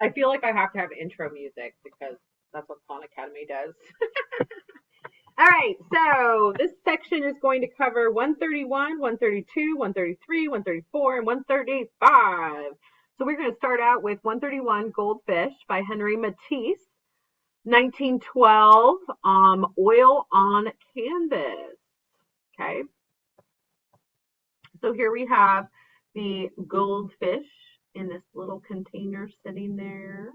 I feel like I have to have intro music because that's what Khan Academy does. All right, so this section is going to cover 131, 132, 133, 134, and 135. So we're going to start out with 131 Goldfish by Henry Matisse, 1912, oil on canvas. Okay, so here we have the goldfish in this little container sitting there.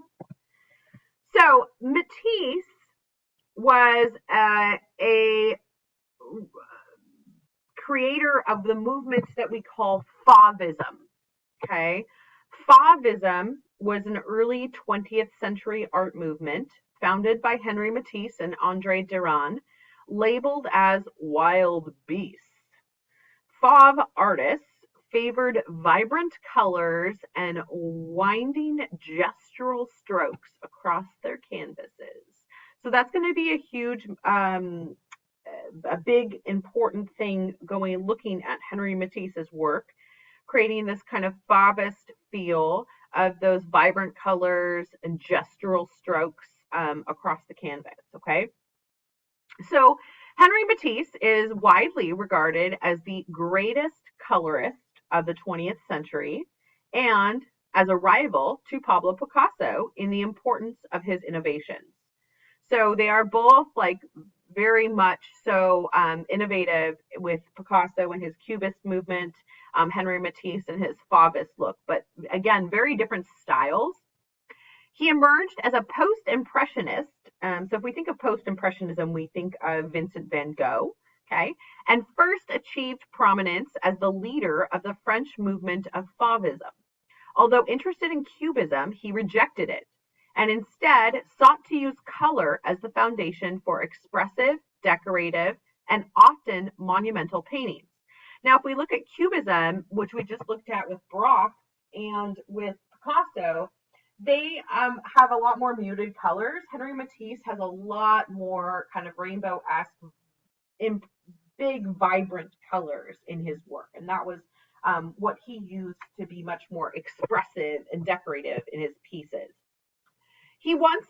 So Matisse was a creator of the movements that we call Fauvism. Okay, Fauvism was an early 20th century art movement founded by Henry Matisse and Andre Derain, labeled as wild beasts. Fauve artists favored vibrant colors and winding gestural strokes across their canvases. So that's going to be a huge, a big important thing looking at Henry Matisse's work, creating this kind of Fauvist feel of those vibrant colors and gestural strokes across the canvas. Okay, so Henry Matisse is widely regarded as the greatest colorist of the 20th century and as a rival to Pablo Picasso in the importance of his innovations. So they are both like very much so innovative, with Picasso and his Cubist movement, Henry Matisse and his Fauvist look, but again, very different styles. He emerged as a post-impressionist. So if we think of post-impressionism, we think of Vincent van Gogh, okay, and first achieved prominence as the leader of the French movement of Fauvism. Although interested in Cubism, he rejected it and instead sought to use color as the foundation for expressive, decorative, and often monumental paintings. Now, if we look at Cubism, which we just looked at with Braque and with Picasso, they have a lot more muted colors. Henry Matisse has a lot more kind of rainbow-esque, big, vibrant colors in his work. And that was what he used to be much more expressive and decorative in his pieces. He once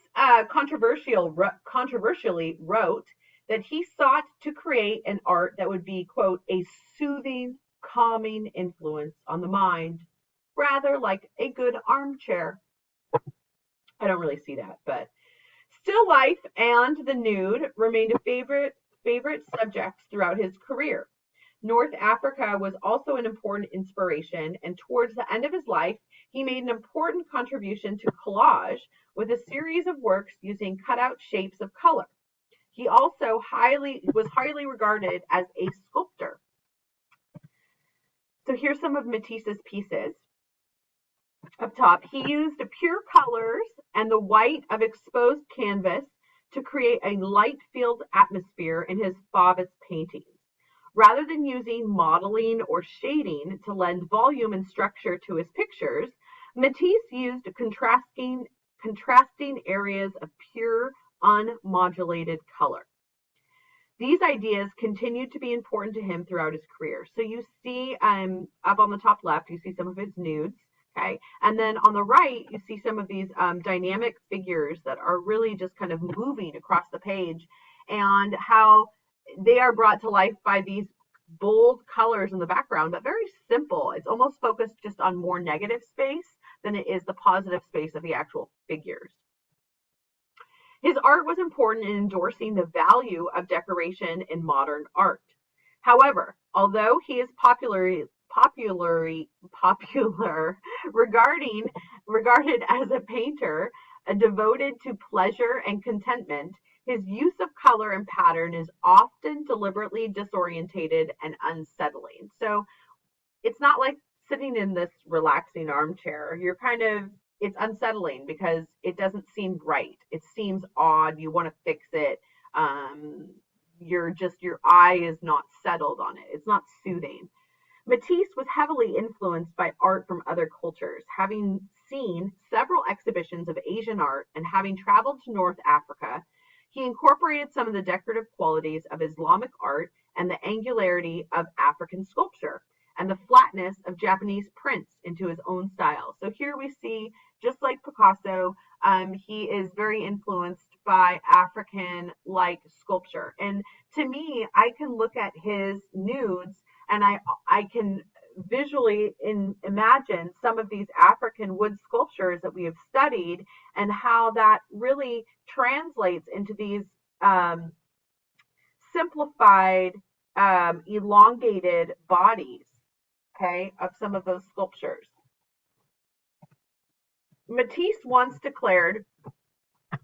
controversially wrote that he sought to create an art that would be, quote, a soothing, calming influence on the mind, rather like a good armchair. I don't really see that, but still life and the nude remained a favorite subjects throughout his career. North Africa was also an important inspiration, and towards the end of his life, he made an important contribution to collage with a series of works using cutout shapes of color. He also was highly regarded as a sculptor. So here's some of Matisse's pieces. Up top, he used pure colors and the white of exposed canvas to create a light-filled atmosphere in his Fauvist paintings. Rather than using modeling or shading to lend volume and structure to his pictures, Matisse used contrasting areas of pure, unmodulated color. These ideas continued to be important to him throughout his career. So you see up on the top left, you see some of his nudes. Okay, and then on the right, you see some of these dynamic figures that are really just kind of moving across the page, and how they are brought to life by these bold colors in the background, but very simple. It's almost focused just on more negative space than it is the positive space of the actual figures. His art was important in endorsing the value of decoration in modern art. However, although he is popular regarded as a painter devoted to pleasure and contentment, his use of color and pattern is often deliberately disorientated and unsettling. So it's not like sitting in this relaxing armchair. It's unsettling because it doesn't seem right. It seems odd. You want to fix it. Your eye is not settled on it. It's not soothing. Matisse was heavily influenced by art from other cultures, having seen several exhibitions of Asian art and having traveled to North Africa. He incorporated some of the decorative qualities of Islamic art and the angularity of African sculpture and the flatness of Japanese prints into his own style. So here we see just like Picasso, he is very influenced by African-like sculpture. And to me, I can look at his nudes and I can visually imagine some of these African wood sculptures that we have studied and how that really translates into these um, simplified, elongated bodies, okay, of some of those sculptures. Matisse once declared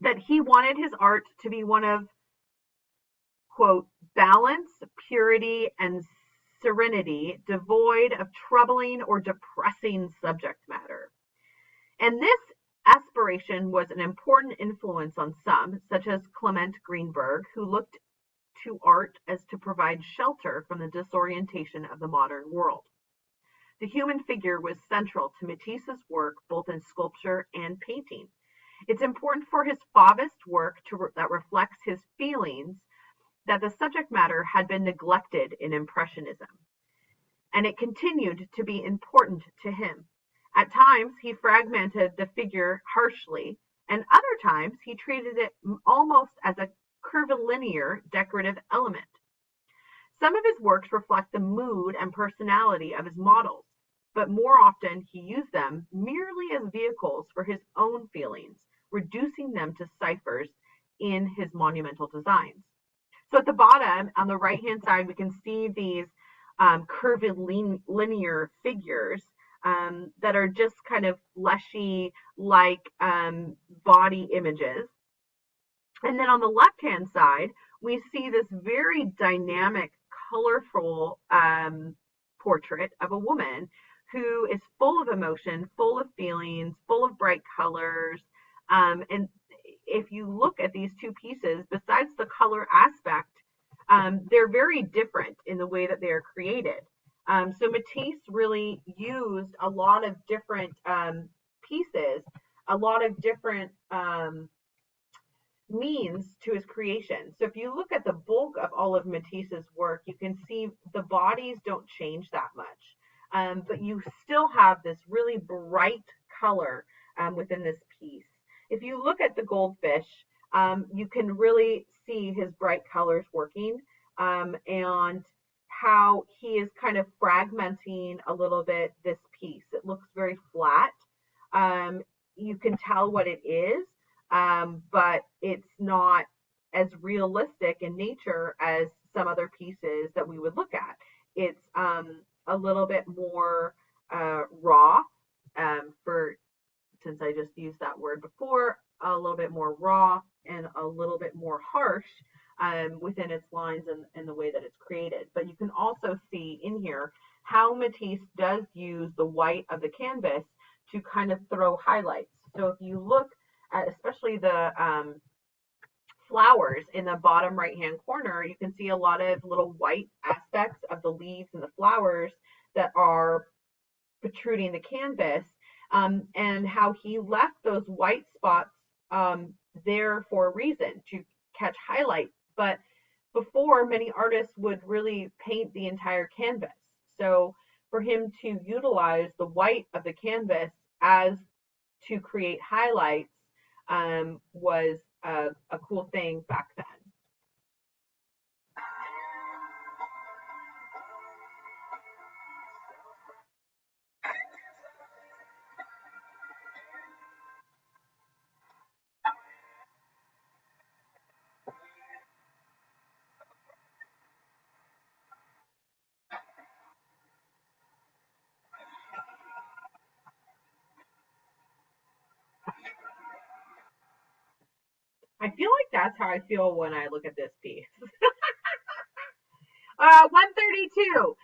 that he wanted his art to be one of, quote, balance, purity, and serenity, devoid of troubling or depressing subject matter. And this aspiration was an important influence on some, such as Clement Greenberg, who looked to art as to provide shelter from the disorientation of the modern world. The human figure was central to Matisse's work, both in sculpture and painting. It's important for his Fauvist work that reflects his feelings that the subject matter had been neglected in Impressionism, and it continued to be important to him. At times, he fragmented the figure harshly, and other times he treated it almost as a curvilinear decorative element. Some of his works reflect the mood and personality of his models, but more often he used them merely as vehicles for his own feelings, reducing them to ciphers in his monumental designs. So at the bottom, on the right-hand side, we can see these curvilinear figures that are just kind of fleshy, like body images. And then on the left-hand side, we see this very dynamic, colorful portrait of a woman who is full of emotion, full of feelings, full of bright colors. And if you look at these two pieces, besides the color aspect, they're very different in the way that they are created. So Matisse really used a lot of different pieces, a lot of different means to his creation. So if you look at the bulk of all of Matisse's work, you can see the bodies don't change that much, but you still have this really bright color within this piece. If you look at the goldfish, you can really see his bright colors working, and how he is kind of fragmenting a little bit this piece. It looks very flat. You can tell what it is, but it's not as realistic in nature as some other pieces that we would look at. It's a little bit more raw, for since I just used that word before, a little bit more raw and a little bit more harsh within its lines and the way that it's created. But you can also see in here how Matisse does use the white of the canvas to kind of throw highlights. So if you look at especially the flowers in the bottom right hand corner, you can see a lot of little white aspects of the leaves and the flowers that are protruding the canvas, and how he left those white spots there for a reason, to catch highlights. But before, many artists would really paint the entire canvas. So for him to utilize the white of the canvas as to create highlights was a cool thing back then. I feel like that's how I feel when I look at this piece. 132,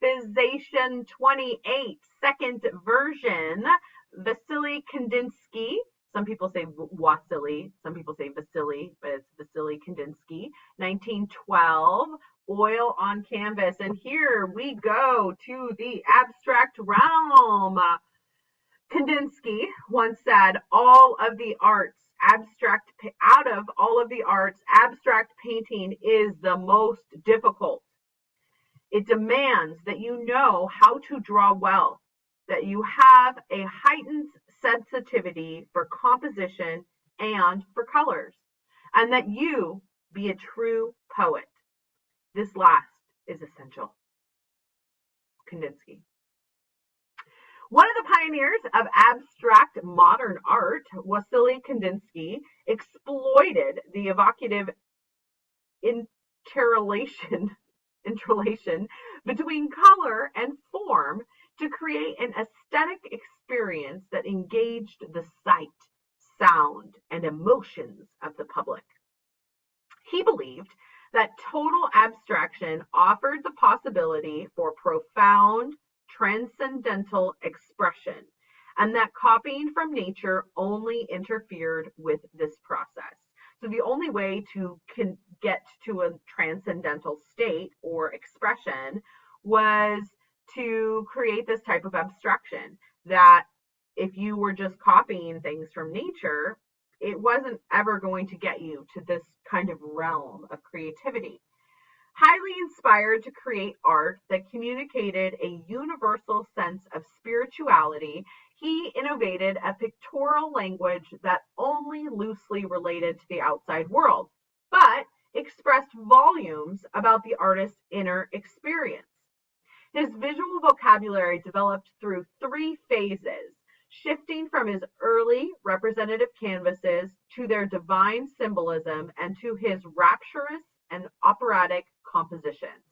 improvisation 28, second version, Vasily Kandinsky. Some people say Wasily, some people say Vasily, but it's Vasily Kandinsky. 1912, oil on canvas. And here we go to the abstract realm. Kandinsky once said, out of all of the arts, abstract painting is the most difficult. It demands that you know how to draw well, that you have a heightened sensitivity for composition and for colors, and that you be a true poet. This last is essential. Kandinsky. One of the pioneers of abstract modern art, Wassily Kandinsky, exploited the evocative interrelation between color and form to create an aesthetic experience that engaged the sight, sound, and emotions of the public. He believed that total abstraction offered the possibility for profound, transcendental expression, and that copying from nature only interfered with this process. So the only way to get to a transcendental state or expression was to create this type of abstraction, that if you were just copying things from nature, it wasn't ever going to get you to this kind of realm of creativity. Highly inspired to create art that communicated a universal sense of spirituality, he innovated a pictorial language that only loosely related to the outside world, but expressed volumes about the artist's inner experience. His visual vocabulary developed through 3 phases, shifting from his early representative canvases to their divine symbolism and to his rapturous and operatic compositions,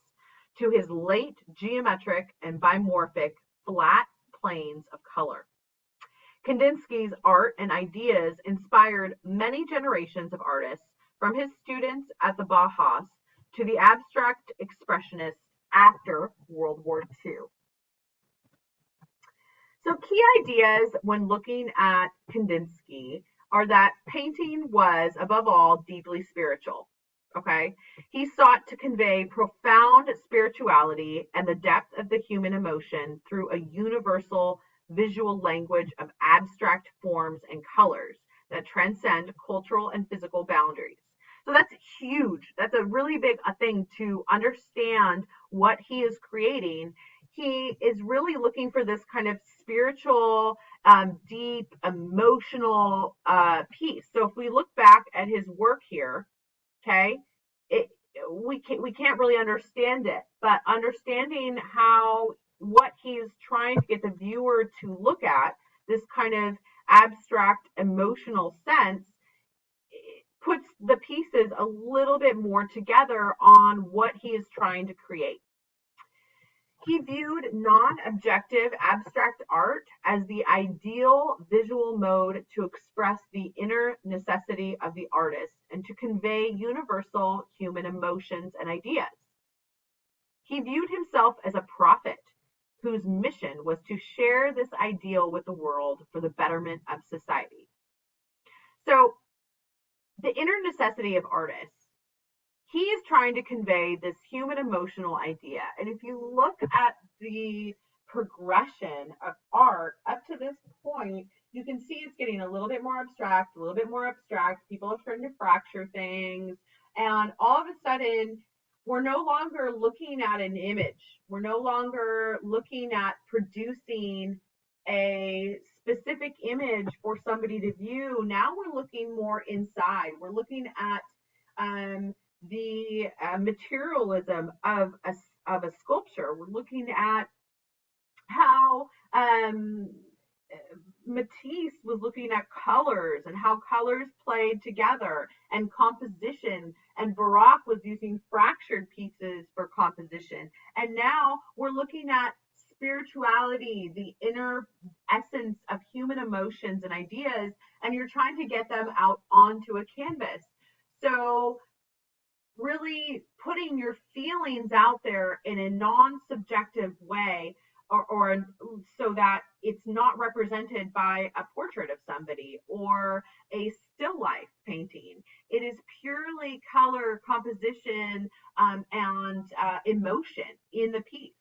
to his late geometric and bimorphic flat planes of color. Kandinsky's art and ideas inspired many generations of artists, from his students at the Bauhaus to the abstract expressionists after World War II. So key ideas when looking at Kandinsky are that painting was, above all, deeply spiritual. Okay? He sought to convey profound spirituality and the depth of the human emotion through a universal visual language of abstract forms and colors that transcend cultural and physical boundaries. So that's huge. That's a really big thing to understand what he is creating. He is really looking for this kind of spiritual, deep, emotional piece. So if we look back at his work here, okay, we can't really understand it, but understanding what he's trying to get the viewer to look at, this kind of abstract emotional sense, puts the pieces a little bit more together on what he is trying to create. He viewed non-objective abstract art as the ideal visual mode to express the inner necessity of the artist and to convey universal human emotions and ideas. He viewed himself as a prophet whose mission was to share this ideal with the world for the betterment of society. So, the inner necessity of artists. He is trying to convey this human emotional idea. And if you look at the progression of art up to this point, you can see it's getting a little bit more abstract, a little bit more abstract. People are starting to fracture things. And all of a sudden, we're no longer looking at an image. We're no longer looking at producing a specific image for somebody to view. Now we're looking more inside. We're looking at the materialism of a sculpture. We're looking at how Matisse was looking at colors and how colors played together and composition, and Baroque was using fractured pieces for composition. And now we're looking at spirituality, the inner essence of human emotions and ideas, and you're trying to get them out onto a canvas. So really putting your feelings out there in a non-subjective way, or so that it's not represented by a portrait of somebody or a still life painting. It is purely color, composition, and emotion in the piece.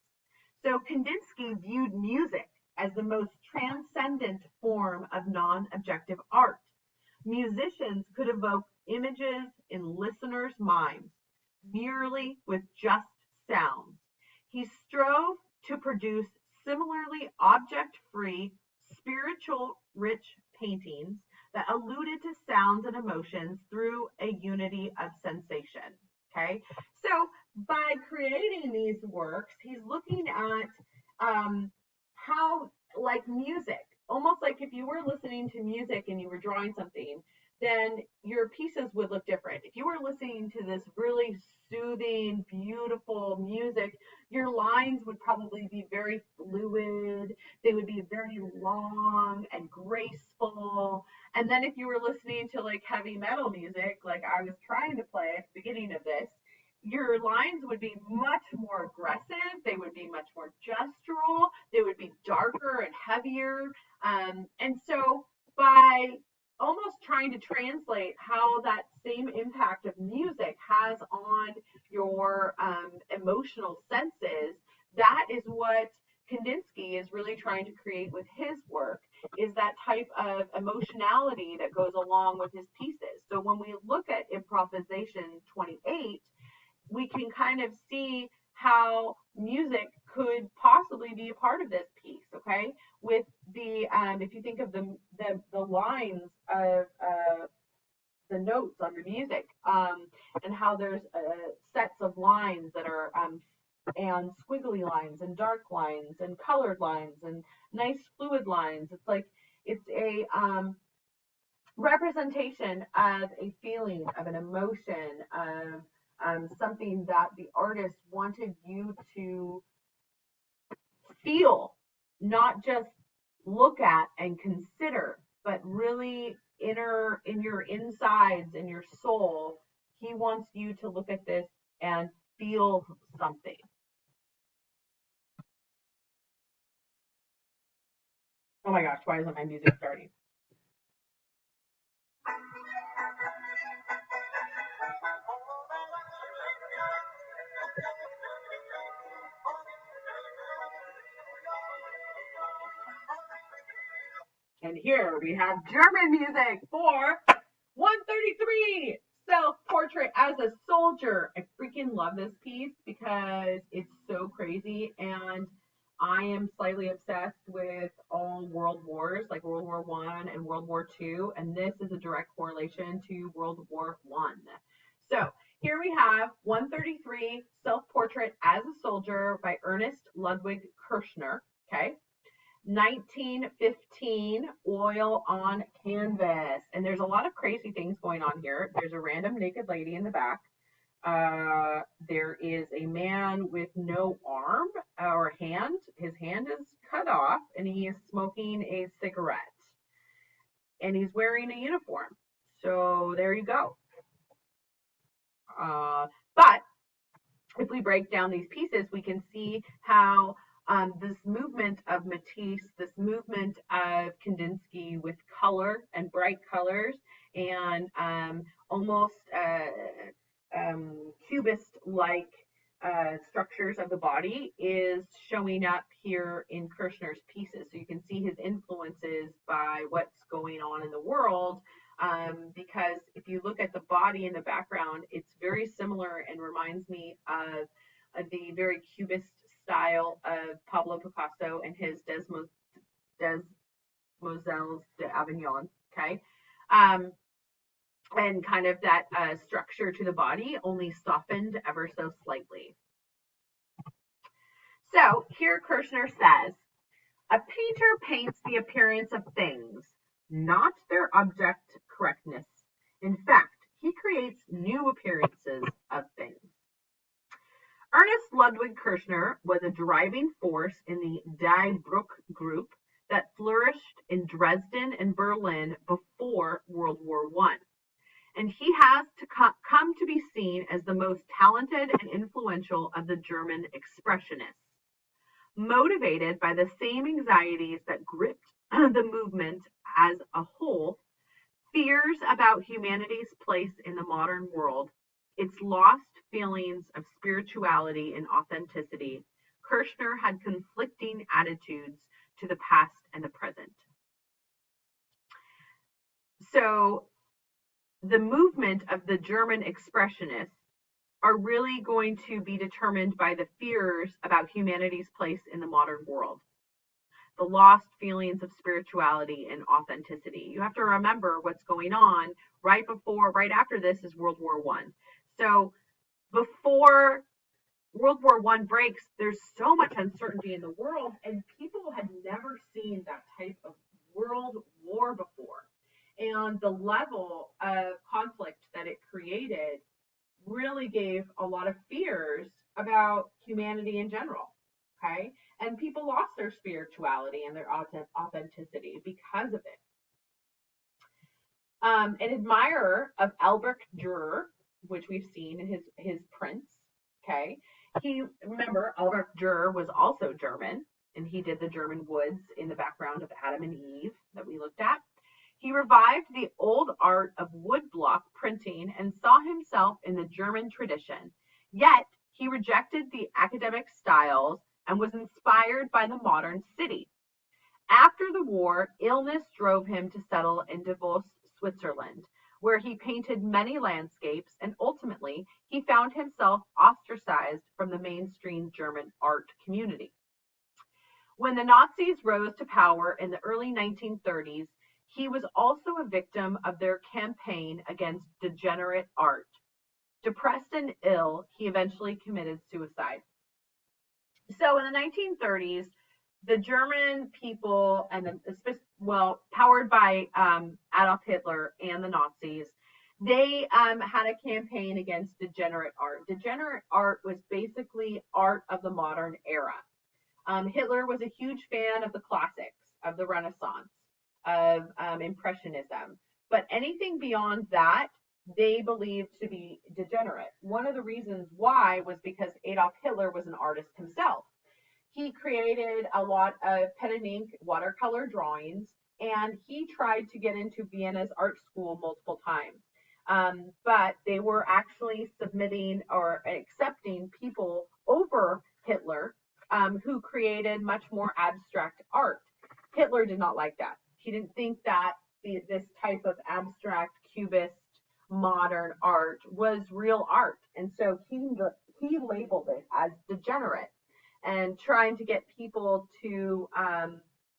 So Kandinsky viewed music as the most transcendent form of non-objective art. Musicians could evoke images in listeners' minds merely with just sounds. He strove to produce similarly object-free, spiritual rich paintings that alluded to sounds and emotions through a unity of sensation. Okay, so by creating these works, he's looking at how, like music, almost like if you were listening to music and you were drawing something, then your pieces would look different. If you were listening to this really soothing, beautiful music, your lines would probably be very fluid. They would be very long and graceful. And then if you were listening to like heavy metal music, like I was trying to play at the beginning of this, your lines would be much more aggressive. They would be much more gestural. They would be darker and heavier. And so by almost trying to translate how that same impact of music has on your emotional senses, that is what Kandinsky is really trying to create with his work, is that type of emotionality that goes along with his pieces. So when we look at improvisation 28, we can kind of see how music could possibly be a part of this piece. Okay, with the if you think of the lines of the notes on the music, and how there's sets of lines that are and squiggly lines and dark lines and colored lines and nice fluid lines. It's like it's a representation of a feeling, of an emotion, of something that the artist wanted you to feel, not just look at and consider, but really in your insides, in your soul. He wants you to look at this and feel something. Oh my gosh, why isn't my music starting? And here we have German music for 133, Self-Portrait as a Soldier. I freaking love this piece because it's so crazy, and I am slightly obsessed with all world wars, like World War One and World War Two, and this is a direct correlation to World War One. So here we have 133, Self-Portrait as a Soldier by Ernest Ludwig Kirchner. Okay, 1915, oil on canvas. And there's a lot of crazy things going on here. There's a random naked lady in the back. There is a man with no arm or hand. His hand is cut off, and he is smoking a cigarette. And he's wearing a uniform. So there you go. But if we break down these pieces, we can see how this movement of Matisse, this movement of Kandinsky with color and bright colors and almost cubist-like structures of the body is showing up here in Kirchner's pieces. So you can see his influences by what's going on in the world. Because if you look at the body in the background, it's very similar and reminds me of the very cubist style of Pablo Picasso and his Demoiselles d'Avignon. Okay, and kind of that structure to the body, only softened ever so slightly. So here Kirchner says, a painter paints the appearance of things, not their object correctness. In fact, he creates new appearances of things. Ernest Ludwig Kirchner was a driving force in the Die Bruck group that flourished in Dresden and Berlin before World War I. And he has to come to be seen as the most talented and influential of the German expressionists. Motivated by the same anxieties that gripped the movement as a whole, fears about humanity's place in the modern world, its lost feelings of spirituality and authenticity, Kirchner had conflicting attitudes to the past and the present. So the movement of the German expressionists are really going to be determined by the fears about humanity's place in the modern world. the lost feelings of spirituality and authenticity. You have to remember what's going on right after this is World War One. So before World War One breaks, there's so much uncertainty in the world, and people had never seen that type of world war before. And the level of conflict that it created really gave a lot of fears about humanity in general. Okay. And people lost their spirituality and their authenticity because of it. An admirer of Albrecht Dürer, which we've seen in his prints. Okay. Remember, Albrecht Dürer was also German, and he did the German woods in the background of Adam and Eve that we looked at. He revived the old art of woodblock printing and saw himself in the German tradition. Yet, he rejected the academic styles and was inspired by the modern city. After the war, illness drove him to settle in Davos, Switzerland, where he painted many landscapes, and ultimately he found himself ostracized from the mainstream German art community. When the Nazis rose to power in the early 1930s, he was also a victim of their campaign against degenerate art. Depressed and ill, he eventually committed suicide. So in the 1930s, the German people, powered by Adolf Hitler and the Nazis, they had a campaign against degenerate art. Degenerate art was basically art of the modern era. Hitler was a huge fan of the classics, of the Renaissance, of Impressionism. But anything beyond that, they believed to be degenerate. One of the reasons why was because Adolf Hitler was an artist himself. He created a lot of pen and ink watercolor drawings, and he tried to get into Vienna's art school multiple times. But they were actually submitting or accepting people over Hitler who created much more abstract art. Hitler did not like that. He didn't think that this type of abstract cubist modern art was real art. And so he labeled it as degenerate and trying to get people to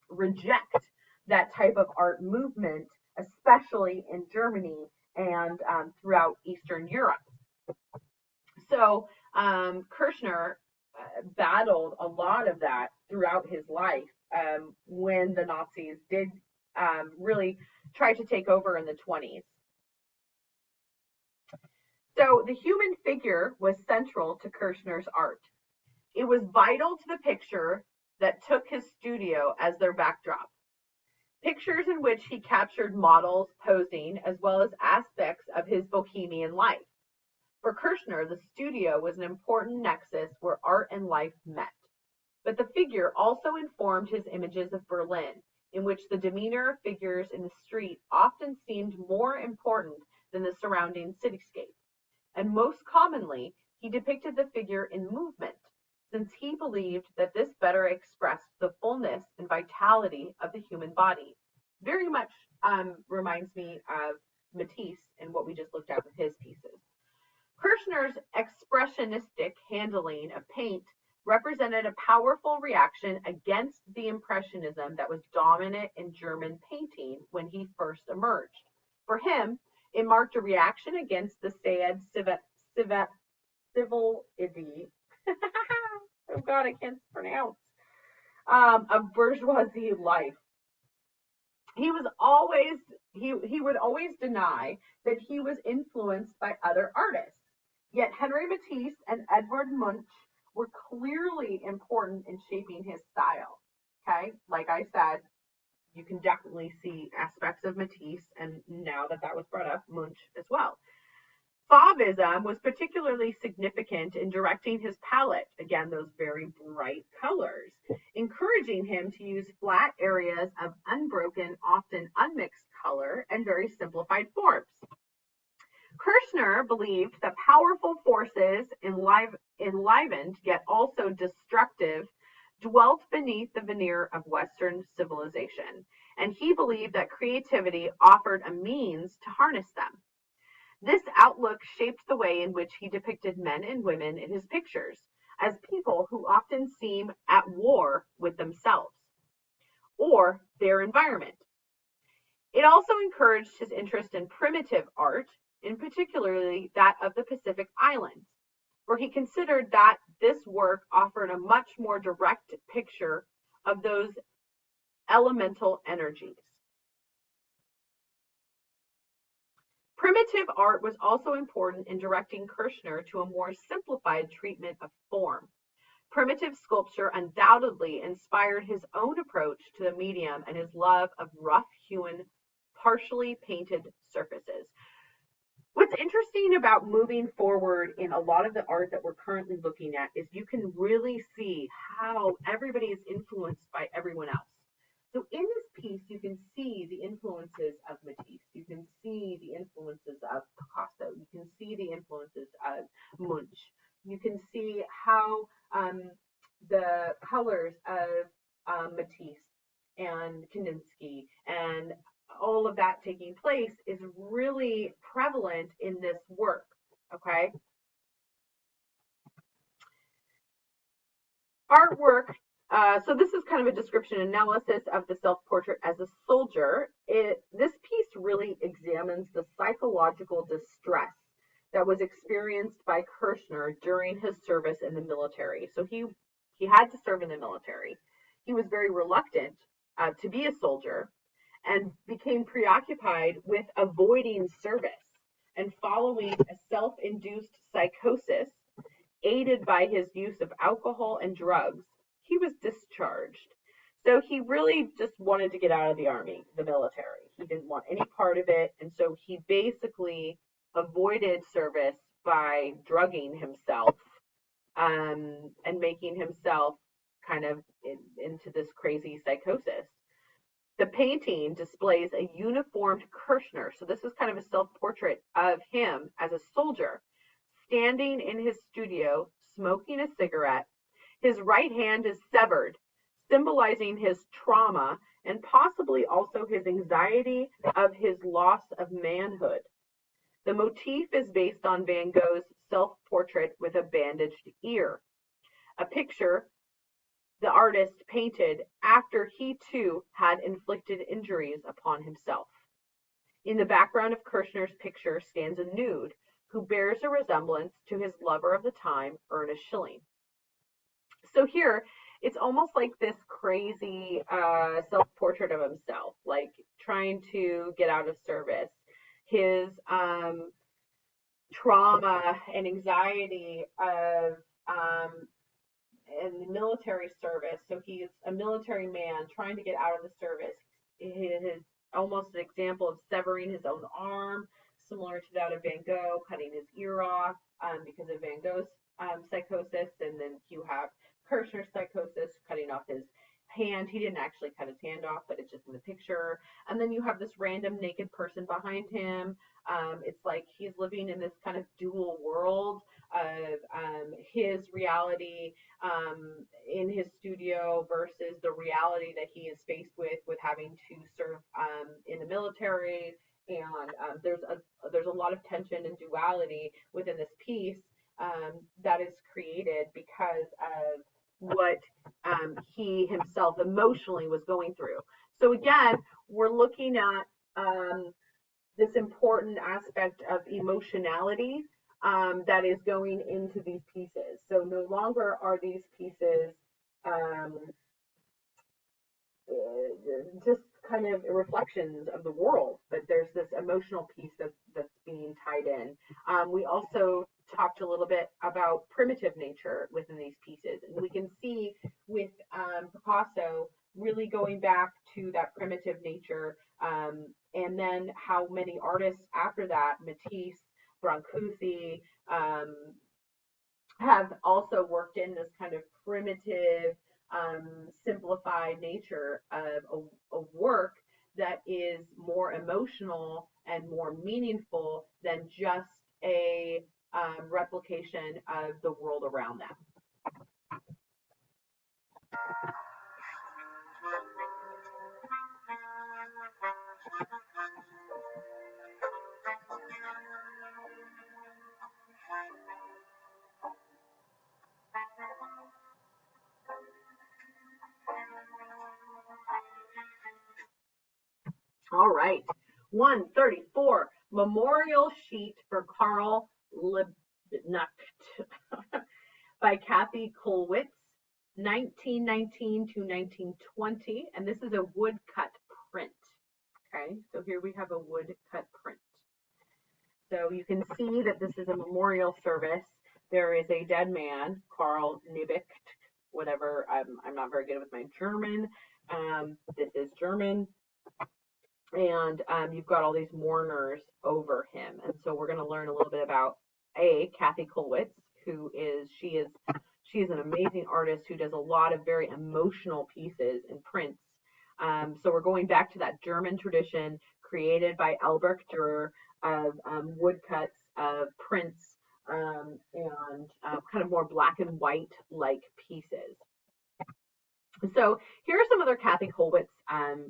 reject that type of art movement, especially in Germany and throughout Eastern Europe. So Kirchner battled a lot of that throughout his life when the Nazis did really try to take over in the 20s. So the human figure was central to Kirchner's art. It was vital to the picture that took his studio as their backdrop. Pictures in which he captured models posing as well as aspects of his bohemian life. For Kirchner, the studio was an important nexus where art and life met. But the figure also informed his images of Berlin, in which the demeanor of figures in the street often seemed more important than the surrounding cityscape. And most commonly, he depicted the figure in movement, since he believed that this better expressed the fullness and vitality of the human body. Very much reminds me of Matisse and what we just looked at with his pieces. Kirchner's expressionistic handling of paint represented a powerful reaction against the Impressionism that was dominant in German painting when he first emerged. For him, it marked a reaction against the sad civil oh God, I can't pronounce, of bourgeoisie life. He would always deny that he was influenced by other artists. Yet Henri Matisse and Edvard Munch were clearly important in shaping his style. Okay, like I said, you can definitely see aspects of Matisse, and now that was brought up, Munch as well. Fauvism was particularly significant in directing his palette, again, those very bright colors, encouraging him to use flat areas of unbroken, often unmixed color and very simplified forms. Kirchner believed that powerful forces, enlivened yet also destructive, dwelt beneath the veneer of Western civilization, and he believed that creativity offered a means to harness them. This outlook shaped the way in which he depicted men and women in his pictures as people who often seem at war with themselves. or their environment. It also encouraged his interest in primitive art, in particularly that of the Pacific Islands, where he considered that this work offered a much more direct picture of those elemental energies. Primitive art was also important in directing Kirchner to a more simplified treatment of form. Primitive sculpture undoubtedly inspired his own approach to the medium and his love of rough-hewn, partially painted surfaces. What's interesting about moving forward in a lot of the art that we're currently looking at is you can really see how everybody is influenced by everyone else. So in this piece, you can see the influences of Matisse. You can see the influences of Picasso. You can see the influences of Munch. You can see how the colors of Matisse and Kandinsky and all of that taking place is really prevalent in this work. Okay. Artwork. So this is kind of a description analysis of the self-portrait as a soldier. This piece really examines the psychological distress that was experienced by Kirchner during his service in the military. So he had to serve in the military. He was very reluctant to be a soldier and became preoccupied with avoiding service and following a self-induced psychosis aided by his use of alcohol and drugs. He was discharged. So he really just wanted to get out of the army, the military. He didn't want any part of it. And so he basically avoided service by drugging himself and making himself kind of into this crazy psychosis. The painting displays a uniformed Kirchner. So this is kind of a self-portrait of him as a soldier, standing in his studio, smoking a cigarette. His right hand is severed, symbolizing his trauma and possibly also his anxiety of his loss of manhood. The motif is based on Van Gogh's self-portrait with a bandaged ear, a picture the artist painted after he too had inflicted injuries upon himself. In the background of Kirchner's picture stands a nude who bears a resemblance to his lover of the time, Ernest Schilling. So here, it's almost like this crazy self-portrait of himself, like trying to get out of service. His trauma and anxiety of in military service. So he's a military man trying to get out of the service. It is almost an example of severing his own arm, similar to that of Van Gogh, cutting his ear off because of Van Gogh's psychosis. And then you have Kirchner's psychosis, cutting off his hand. He didn't actually cut his hand off, but it's just in the picture. And then you have this random naked person behind him. It's like he's living in this kind of dual world of his reality in his studio versus the reality that he is faced with having to serve in the military. And there's a lot of tension and duality within this piece that is created because of what he himself emotionally was going through. So again, we're looking at this important aspect of emotionality that is going into these pieces. So no longer are these pieces just kind of reflections of the world, but there's this emotional piece that's being tied in. We also talked a little bit about primitive nature within these pieces, and we can see with Picasso really going back to that primitive nature, and then how many artists after that, Matisse, Brancusi, have also worked in this kind of primitive, simplified nature of a work that is more emotional and more meaningful than just a replication of the world around them. All right. 134, memorial sheet for Carl Liebknecht by Kathy Kollwitz, 1919 to 1920. And this is a woodcut print. Okay, so here we have a woodcut print. So you can see that this is a memorial service. There is a dead man, Carl Liebknecht, whatever. I'm not very good with my German. This is German. And you've got all these mourners over him. And so we're going to learn a little bit about Kathy Kollwitz, she is an amazing artist who does a lot of very emotional pieces and prints. So we're going back to that German tradition created by Albrecht Dürer of woodcuts of prints and kind of more black and white like pieces. So here are some other Kathy Kollwitz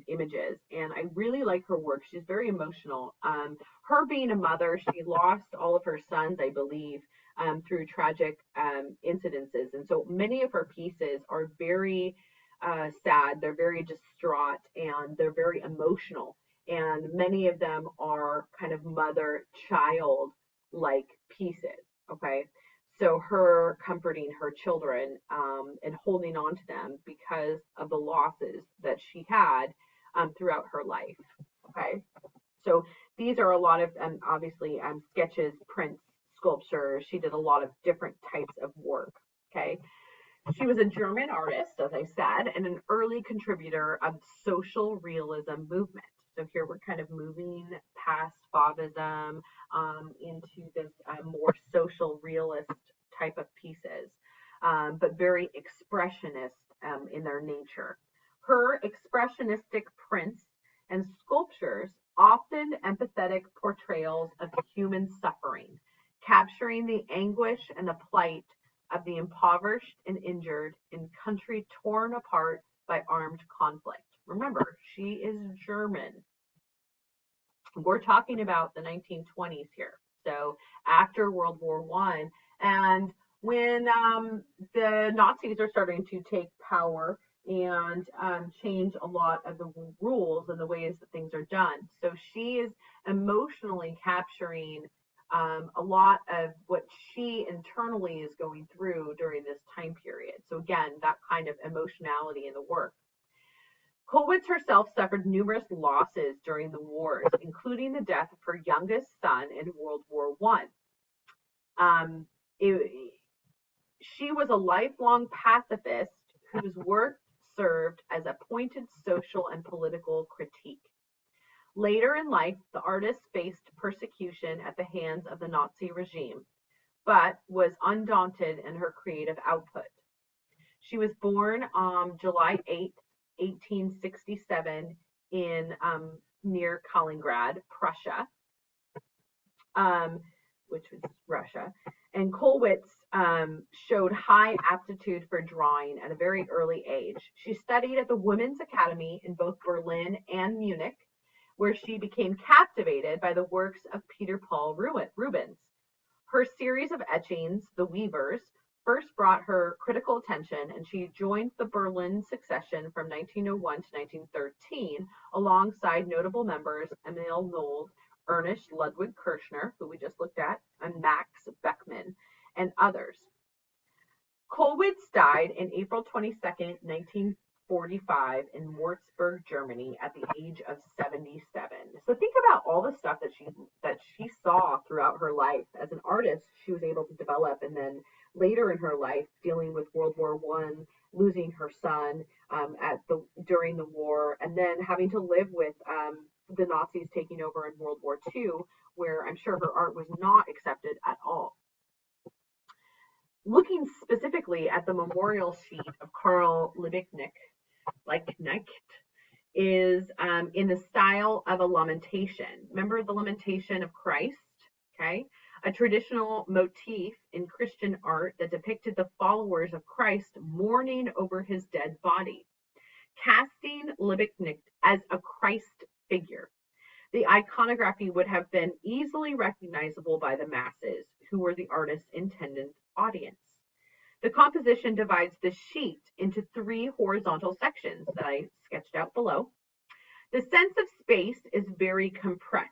images, and I really like her work. She's very emotional. Her being a mother, she lost all of her sons, I believe, through tragic incidences, and so many of her pieces are very sad. They're very distraught, and they're very emotional. And many of them are kind of mother-child like pieces. Okay. So her comforting her children and holding on to them because of the losses that she had throughout her life. Okay, so these are a lot of obviously sketches, prints, sculptures. She did a lot of different types of work. Okay, she was a German artist, as I said, and an early contributor of social realism movement. So here we're kind of moving past Fauvism into this more social realist type of pieces, but very expressionist in their nature. Her expressionistic prints and sculptures often empathetic portrayals of human suffering, capturing the anguish and the plight of the impoverished and injured in country torn apart by armed conflict. Remember, she is German. We're talking about the 1920s here. So after World War I, and when the Nazis are starting to take power and change a lot of the rules and the ways that things are done. So she is emotionally capturing a lot of what she internally is going through during this time period. So again, that kind of emotionality in the work. Kollwitz herself suffered numerous losses during the wars, including the death of her youngest son in World War I. She was a lifelong pacifist whose work served as a pointed social and political critique. Later in life, the artist faced persecution at the hands of the Nazi regime, but was undaunted in her creative output. She was born on July 8, 1867 in near Kaliningrad, Prussia, which was Russia. And Kollwitz showed high aptitude for drawing at a very early age. She studied at the Women's Academy in both Berlin and Munich, where she became captivated by the works of Peter Paul Rubens. Her series of etchings, The Weavers, first brought her critical attention, and she joined the Berlin Succession from 1901 to 1913 alongside notable members Emil Nold, Ernest Ludwig Kirchner, who we just looked at, and Max Beckmann, and others. Kollwitz died in April 22nd, 1945 in Würzburg, Germany at the age of 77. So think about all the stuff that she saw throughout her life. As an artist, she was able to develop, and then later in her life, dealing with World War I, losing her son during the war, and then having to live with the Nazis taking over in World War II, where I'm sure her art was not accepted at all. Looking specifically at the memorial sheet of Carl Liebknecht is in the style of a lamentation. Remember the lamentation of Christ? Okay, a traditional motif in Christian art that depicted the followers of Christ mourning over his dead body, casting Liebknecht as a Christ figure. The iconography would have been easily recognizable by the masses, who were the artist's intended audience. The composition divides the sheet into 3 horizontal sections that I sketched out below. The sense of space is very compressed.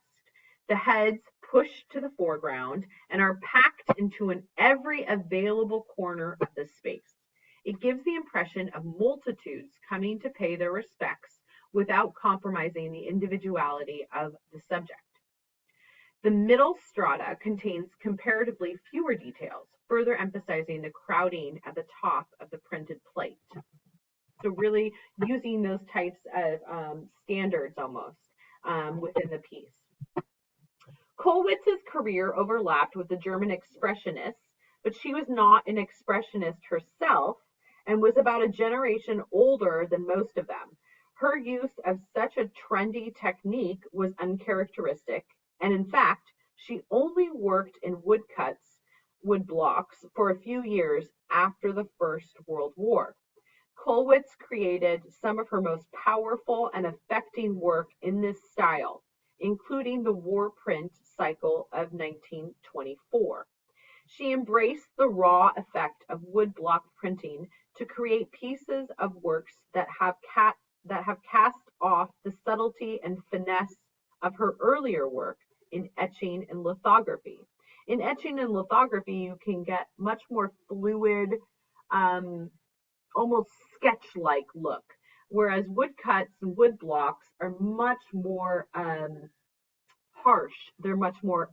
The heads push to the foreground and are packed into every available corner of the space. It gives the impression of multitudes coming to pay their respects without compromising the individuality of the subject. The middle strata contains comparatively fewer details, further emphasizing the crowding at the top of the printed plate. So really using those types of standards almost within the piece. Kollwitz's career overlapped with the German expressionists, but she was not an expressionist herself and was about a generation older than most of them. Her use of such a trendy technique was uncharacteristic, and in fact, she only worked in wood blocks, for a few years after the First World War. Kollwitz created some of her most powerful and affecting work in this style, including the war print cycle of 1924. She embraced the raw effect of woodblock printing to create pieces of works that have cast off the subtlety and finesse of her earlier work in etching and lithography. In etching and lithography, you can get much more fluid, almost sketch-like look, whereas woodcuts and wood blocks are much more harsh. They're much more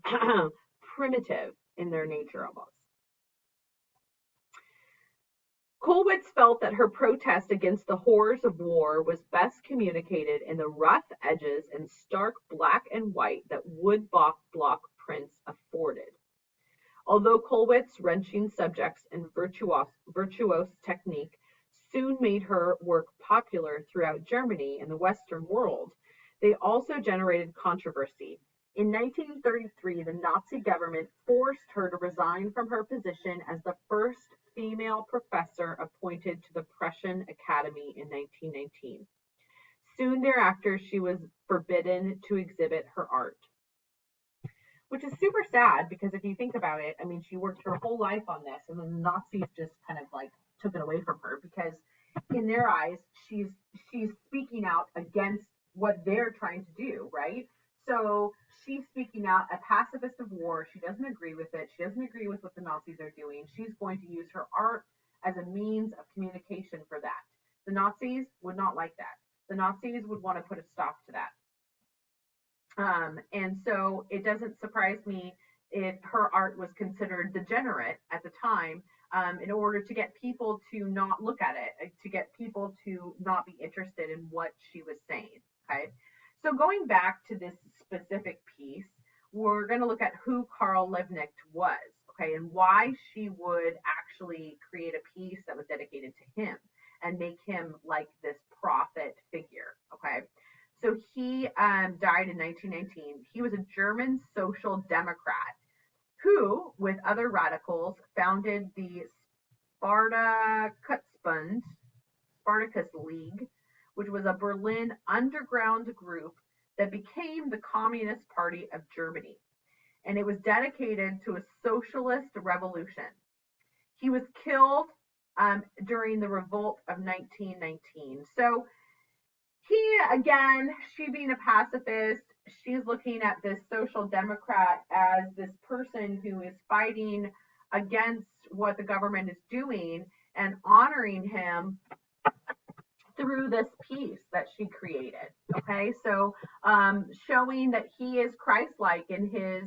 primitive in their nature almost. Kollwitz felt that her protest against the horrors of war was best communicated in the rough edges and stark black and white that wood block prints afforded. Although Kollwitz's wrenching subjects and virtuose technique soon made her work popular throughout Germany and the Western world, they also generated controversy. In 1933, the Nazi government forced her to resign from her position as the first female professor appointed to the Prussian Academy in 1919. Soon thereafter, she was forbidden to exhibit her art. Which is super sad because if you think about it, I mean, she worked her whole life on this and the Nazis just kind of like took it away from her because in their eyes, she's speaking out against what they're trying to do, right? So she's speaking out a pacifist of war. She doesn't agree with it. She doesn't agree with what the Nazis are doing. She's going to use her art as a means of communication for that. The Nazis would not like that. The Nazis would want to put a stop to that. And so it doesn't surprise me if her art was considered degenerate at the time, in order to get people to not look at it, to get people to not be interested in what she was saying. Okay. So going back to this specific piece, we're going to look at who Karl Liebknecht was, okay, and why she would actually create a piece that was dedicated to him and make him like this prophet figure, okay. So he died in 1919. He was a German social democrat who, with other radicals, founded the Spartacus League, which was a Berlin underground group that became the Communist Party of Germany. And it was dedicated to a socialist revolution. He was killed during the revolt of 1919. So she being a pacifist, she's looking at this social democrat as this person who is fighting against what the government is doing and honoring him through this piece that she created. Okay, so showing that he is Christ-like in his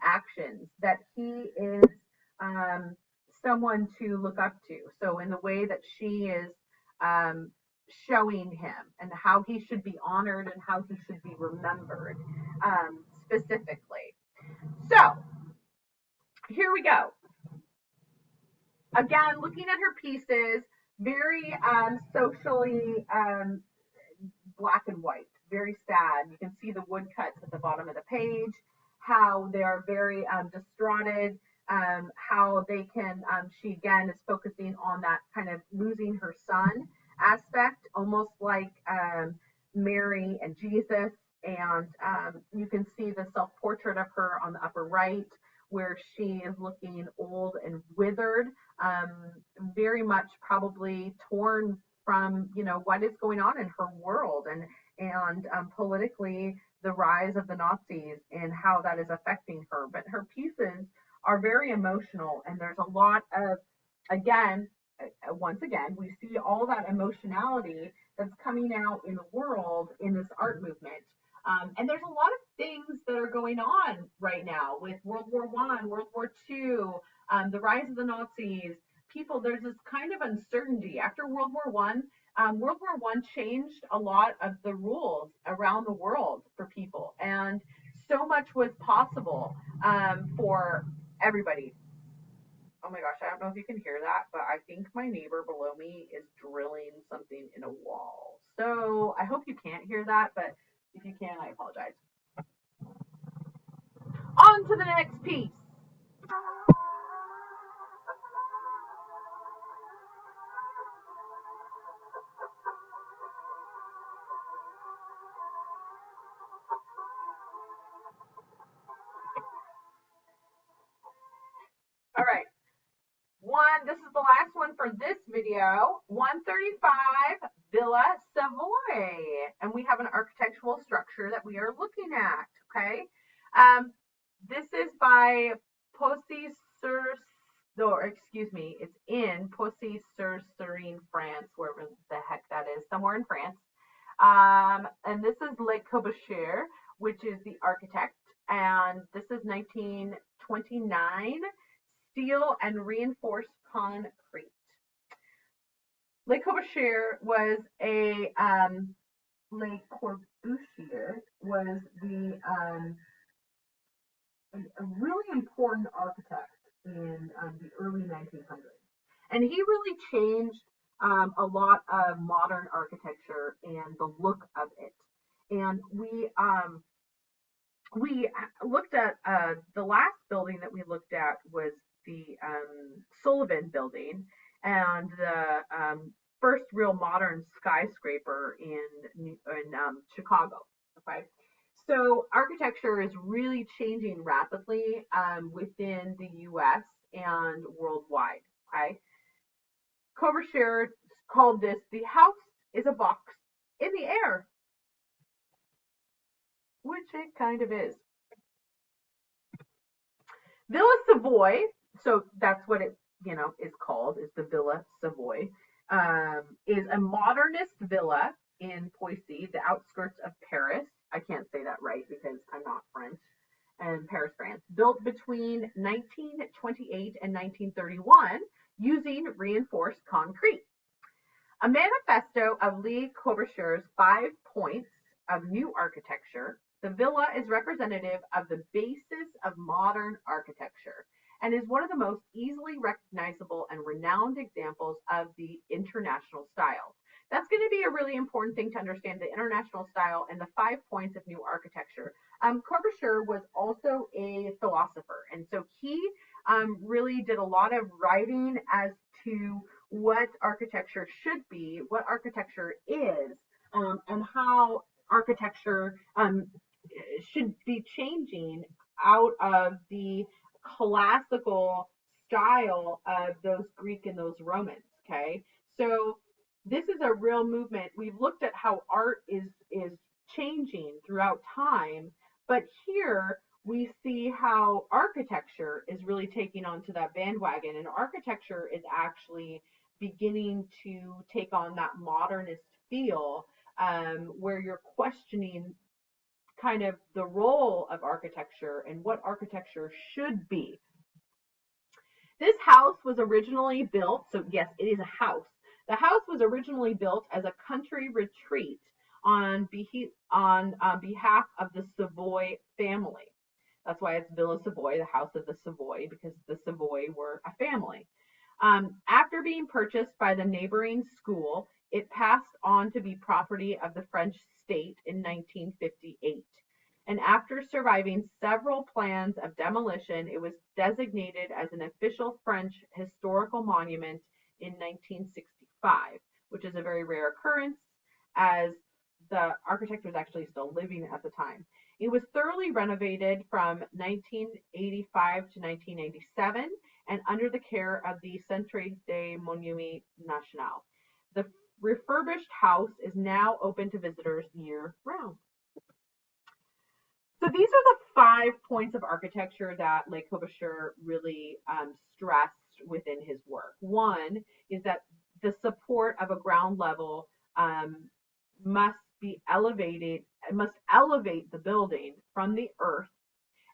actions, that he is someone to look up to. So in the way that she is showing him and how he should be honored and how he should be remembered specifically. So here we go. Again, looking at her pieces, very socially black and white, very sad. You can see the woodcuts at the bottom of the page, how they are very distraughted, how they can, she again is focusing on that kind of losing her son aspect, almost like Mary and Jesus. And you can see the self-portrait of her on the upper right, where she is looking old and withered, very much probably torn from, what is going on in her world. and politically the rise of the Nazis and how that is affecting her. But her pieces are very emotional, and there's a lot of, again, once again, we see all that emotionality that's coming out in the world in this art movement. And there's a lot of things that are going on right now with World War I, World War II, the rise of the Nazis. People, there's this kind of uncertainty after World War I. World War I changed a lot of the rules around the world for people, and so much was possible for everybody. Oh my gosh, I don't know if you can hear that, but I think my neighbor below me is drilling something in a wall. So I hope you can't hear that, but if you can, I apologize. On to the next piece. All right. This is the last one for this video. 135 Villa Savoy. And we have an architectural structure that we are looking at. Okay. This is by Poissy sur, or excuse me, it's in Poissy sur Seine, France, wherever the heck that is, somewhere in France. And this is Le Corbusier, which is the architect. And this is 1929, steel and reinforced concrete. Le Corbusier was Le Corbusier was a really important architect in the early 1900s, and he really changed a lot of modern architecture and the look of it. And we looked at the last building that we looked at was the Sullivan building, and the first real modern skyscraper in Chicago. Okay, so architecture is really changing rapidly within the U.S. and worldwide. Okay, Corbusier called this "the house is a box in the air," which it kind of is. Villa Savoy, so that's what it is called, is the Villa Savoy, is a modernist villa in Poissy, the outskirts of Paris. I can't say that right because I'm not French. And Paris, France, built between 1928 and 1931 using reinforced concrete. A manifesto of Le Corbusier's 5 points of new architecture, the villa is representative of the basis of modern architecture and is one of the most easily recognizable and renowned examples of the international style. That's going to be a really important thing to understand, the international style and the 5 points of new architecture. Corbusier was also a philosopher, and so he really did a lot of writing as to what architecture should be, what architecture is, and how architecture should be changing out of the classical style of those Greek and those Romans. Okay, so this is a real movement. We've looked at how art is changing throughout time, but here we see how architecture is really taking onto that bandwagon, and architecture is actually beginning to take on that modernist feel, where you're questioning kind of the role of architecture and what architecture should be. This house was originally built, so yes, it is a house. The house was originally built as a country retreat on behalf of the Savoy family. That's why it's Villa Savoy, the house of the Savoy, because the Savoy were a family. After being purchased by the neighboring school, it passed on to be property of the French state in 1958. And after surviving several plans of demolition, it was designated as an official French historical monument in 1965, which is a very rare occurrence as the architect was actually still living at the time. It was thoroughly renovated from 1985 to 1987 and under the care of the Centre des Monuments Nationaux. The refurbished house is now open to visitors year round. So these are the 5 points of architecture that Le Corbusier really stressed within his work. One is that the support of a ground level must be elevated, it must elevate the building from the earth,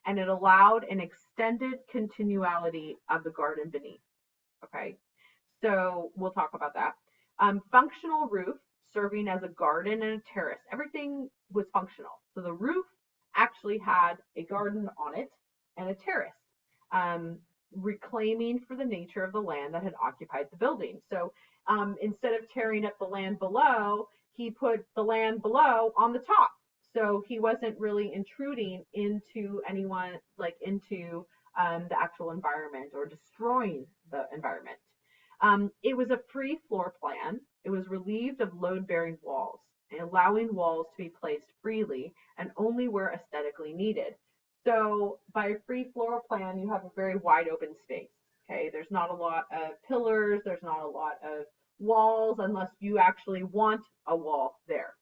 and it allowed an extended continuality of the garden beneath. Okay, so we'll talk about that. Functional roof, serving as a garden and a terrace. Everything was functional. So the roof actually had a garden on it and a terrace, reclaiming for the nature of the land that had occupied the building. So instead of tearing up the land below, he put the land below on the top. So he wasn't really intruding into anyone, like into the actual environment or destroying the environment. It was a free floor plan. It was relieved of load-bearing walls, allowing walls to be placed freely and only where aesthetically needed. So by a free floor plan, you have a very wide open space. Okay, there's not a lot of pillars, there's not a lot of walls unless you actually want a wall there.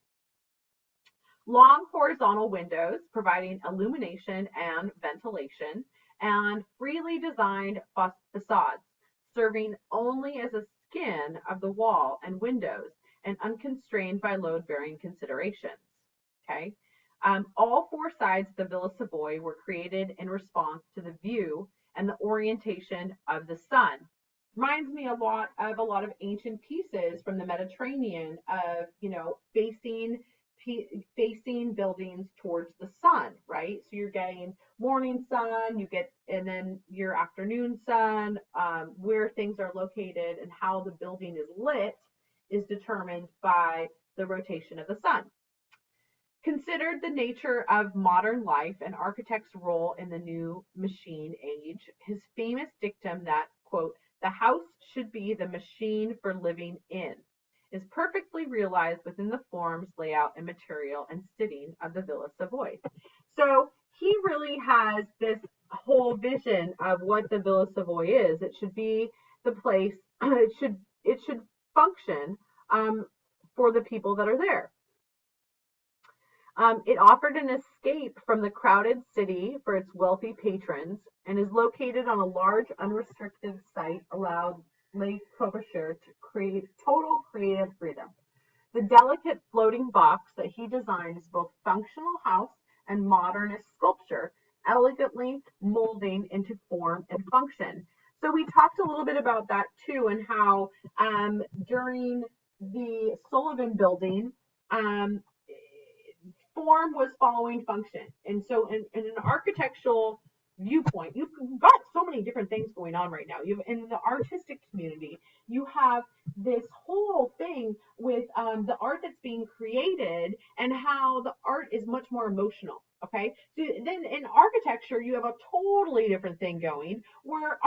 Long horizontal windows providing illumination and ventilation, and freely designed facades serving only as a skin of the wall and windows and unconstrained by load-bearing considerations. Okay, all 4 sides of the Villa Savoy were created in response to the view and the orientation of the sun. Reminds me a lot of ancient pieces from the Mediterranean of, facing buildings towards the sun, right? So you're getting morning sun, and then your afternoon sun, where things are located and how the building is lit is determined by the rotation of the sun. Considered the nature of modern life and architect's role in the new machine age, his famous dictum that, quote, the house should be the machine for living in, is perfectly realized within the forms, layout, and material and sitting of the Villa Savoy. So he really has this whole vision of what the Villa Savoy is. It should be the place, it should function for the people that are there. It offered an escape from the crowded city for its wealthy patrons and is located on a large unrestricted site, allowed Le Corbusier to create total creative freedom. The delicate floating box that he designed is both functional house and modernist sculpture, elegantly molding into form and function. So we talked a little bit about that too, and how during the Sullivan building, form was following function. And so in an architectural viewpoint, you've got so many different things going on right now. In the artistic community, you have this whole thing with the art that's being created and how the art is much more emotional. Okay, so then in architecture, you have a totally different thing going where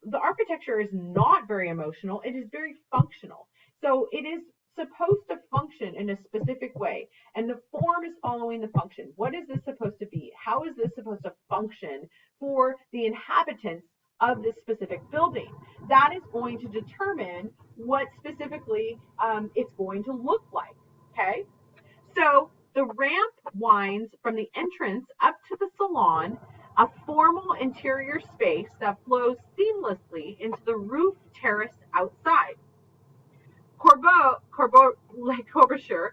the architecture is not very emotional, it is very functional. So it is supposed to function in a specific way, and the form is following the function. What is this supposed to be? How is this supposed to function for the inhabitants of this specific building? That is going to determine what specifically it's going to look like. Okay, so the ramp winds from the entrance up to the salon, a formal interior space that flows seamlessly into the roof terrace outside. Le Corbusier,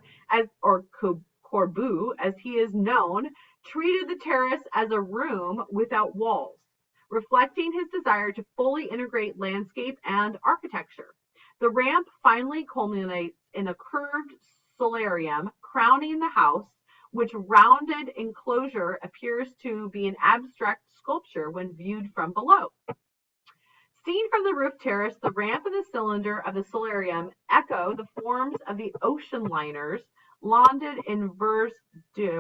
Corbu, as he is known, treated the terrace as a room without walls, reflecting his desire to fully integrate landscape and architecture. The ramp finally culminates in a curved solarium crowning the house, which rounded enclosure appears to be an abstract sculpture when viewed from below. Seen from the roof terrace, the ramp and the cylinder of the solarium echo the forms of the ocean liners landed in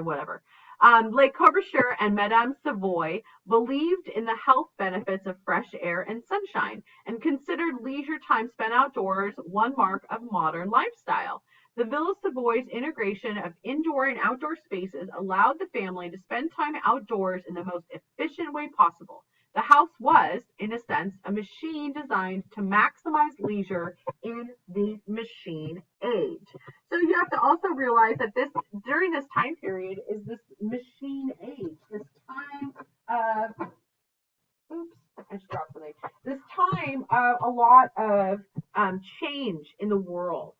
whatever. Le Corbusier and Madame Savoy believed in the health benefits of fresh air and sunshine and considered leisure time spent outdoors one mark of modern lifestyle. The Villa Savoy's integration of indoor and outdoor spaces allowed the family to spend time outdoors in the most efficient way possible. The house was, in a sense, a machine designed to maximize leisure in the machine age. So you have to also realize that this during this time period is this machine age, this time of oops, I just dropped something. This time of a lot of change in the world.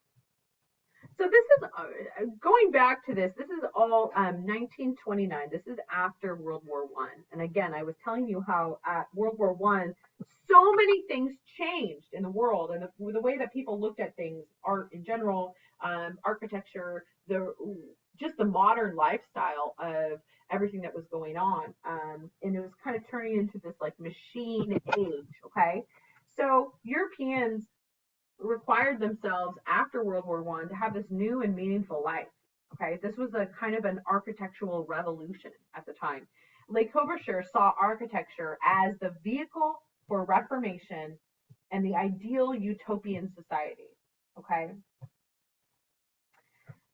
So this is going back to this. This is all 1929. This is after World War One. And again, I was telling you how at World War One, so many things changed in the world, and the way that people looked at things, art in general, architecture, just the modern lifestyle of everything that was going on, and it was kind of turning into this like machine age. Okay, so Europeans required themselves after World War One to have this new and meaningful life. Okay, this was a kind of an architectural revolution at the time. Le Corbusier saw architecture as the vehicle for reformation and the ideal utopian society. Okay,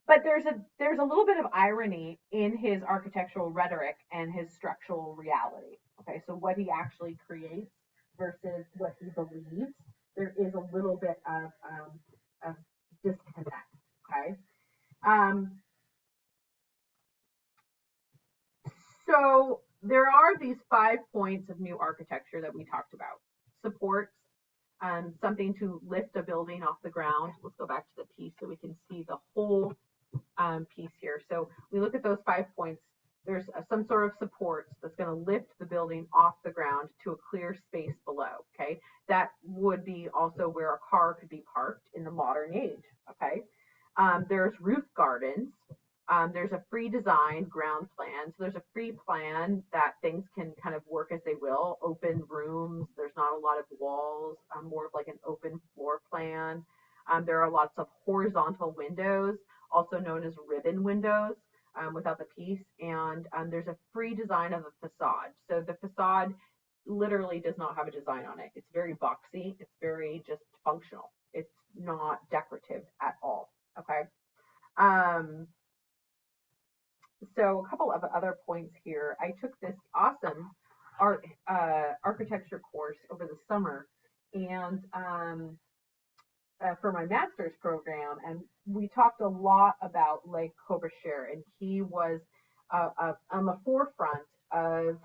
but there's a little bit of irony in his architectural rhetoric and his structural reality. Okay, so what he actually creates versus what he believes, there is a little bit of disconnect. Okay, um, so there are these 5 points of new architecture that we talked about. Supports, something to lift a building off the ground. Let's go back to the piece so we can see the whole piece here. So we look at those 5 points. There's some sort of supports that's going to lift the building off the ground to a clear space below. Okay, that would be also where a car could be parked in the modern age. Okay, there's roof gardens. There's a free design ground plan. So there's a free plan that things can kind of work as they will. Open rooms. There's not a lot of walls. More of like an open floor plan. There are lots of horizontal windows, also known as ribbon windows, without the piece. And there's a free design of the facade. So the facade literally does not have a design on it. It's very boxy. It's very just functional. It's not decorative at all. Okay. Um, so a couple of other points here. I took this awesome architecture course over the summer, and for my master's program, and we talked a lot about Le Corbusier, and he was on the forefront of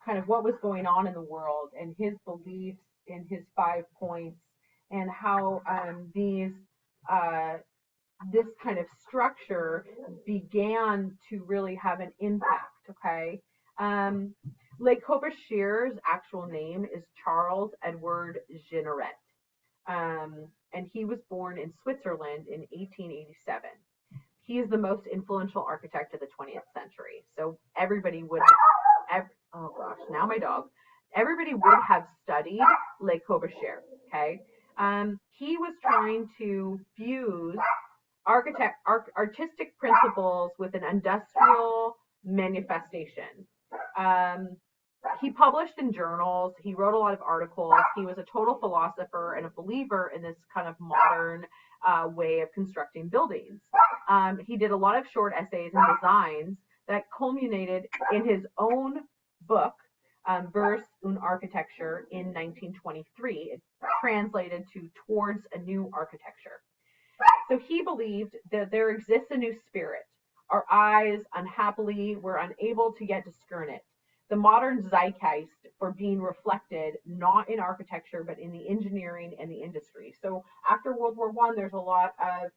kind of what was going on in the world and his beliefs in his 5 points, and how uh, this kind of structure began to really have an impact. Okay. Le Corbusier's actual name is Charles Edward Jeanneret. And he was born in Switzerland in 1887. He is the most influential architect of the 20th century. So everybody would, oh gosh, now my dog. Everybody would have studied Le Corbusier. Okay, he was trying to fuse artistic principles with an industrial manifestation. Um, he published in journals. He wrote a lot of articles. He was a total philosopher and a believer in this kind of modern way of constructing buildings. He did a lot of short essays and designs that culminated in his own book, Vers und Architecture, in 1923. It translated to Towards a New Architecture. So he believed that there exists a new spirit. Our eyes, unhappily, were unable to yet discern it. The modern zeitgeist for being reflected not in architecture but in the engineering and the industry. So after World War One, there's a lot of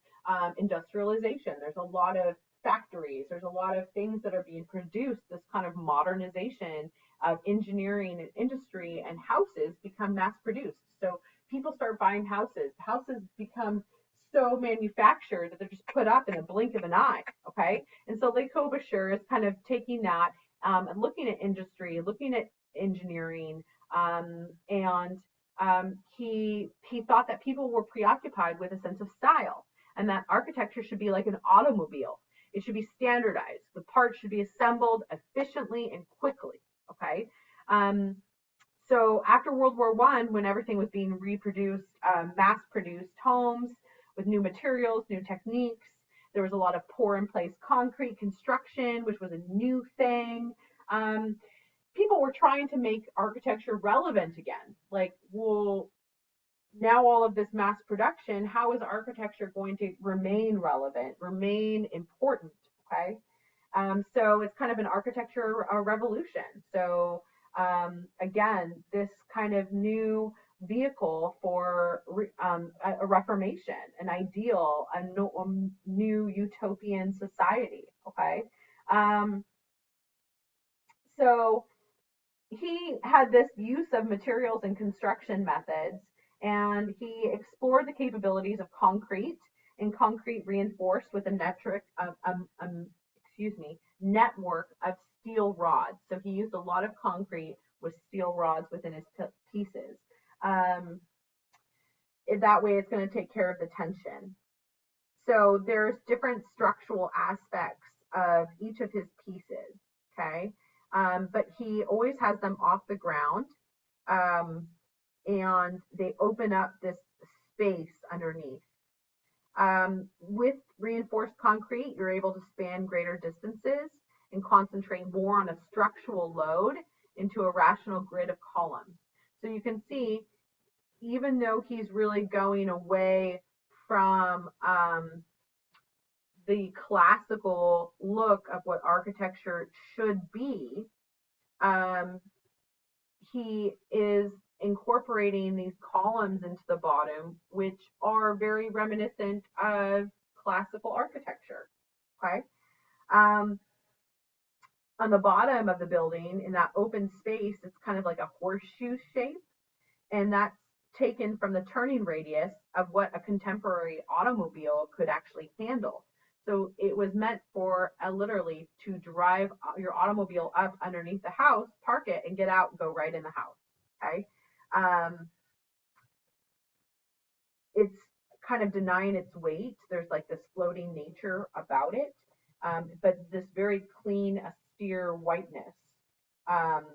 industrialization. There's a lot of factories. There's a lot of things that are being produced. This kind of modernization of engineering and industry, and houses become mass produced. So people start buying houses. Houses become so manufactured that they're just put up in a blink of an eye. Okay, and so Le Corbusier is kind of taking that and looking at industry, looking at engineering, and he thought that people were preoccupied with a sense of style, and that architecture should be like an automobile. It should be standardized. The parts should be assembled efficiently and quickly. Okay. So after World War One, when everything was being reproduced, mass-produced homes with new materials, new techniques, there was a lot of pour-in-place concrete construction, which was a new thing. people were trying to make architecture relevant again. Like, well, now all of this mass production, how is architecture going to remain relevant, remain important? Okay. So it's kind of an architecture revolution. So again, this kind of new vehicle for a reformation, an ideal, a new utopian society. Okay. Um, so he had this use of materials and construction methods, and he explored the capabilities of concrete and concrete reinforced with a network of steel rods. So he used a lot of concrete with steel rods within his pieces. Um, that way, it's going to take care of the tension. So there's different structural aspects of each of his pieces. Okay. But he always has them off the ground, and they open up this space underneath. With reinforced concrete, you're able to span greater distances and concentrate more on a structural load into a rational grid of columns. So you can see, even though he's really going away from the classical look of what architecture should be, um, he is incorporating these columns into the bottom, which are very reminiscent of classical architecture. Okay. Um, on the bottom of the building, in that open space, it's kind of like a horseshoe shape, and that's taken from the turning radius of what a contemporary automobile could actually handle. So it was meant for literally to drive your automobile up underneath the house, park it, and get out and go right in the house. Okay. Um, it's kind of denying its weight. There's like this floating nature about it, but this very clean, austere whiteness. Um,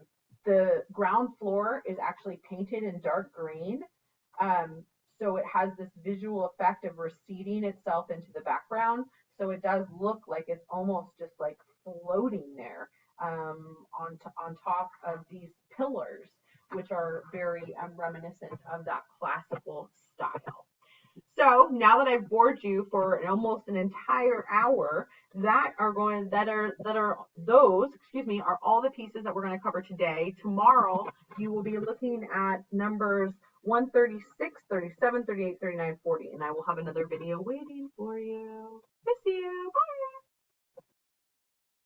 the ground floor is actually painted in dark green. Um, so it has this visual effect of receding itself into the background. So it does look like it's almost just like floating there, on top of these pillars, which are very reminiscent of that classical style. So now that I've bored you for almost an entire hour, are all the pieces that we're going to cover today. Tomorrow you will be looking at numbers 136, 37, 38, 39, 40, and I will have another video waiting for you. Miss you. Bye.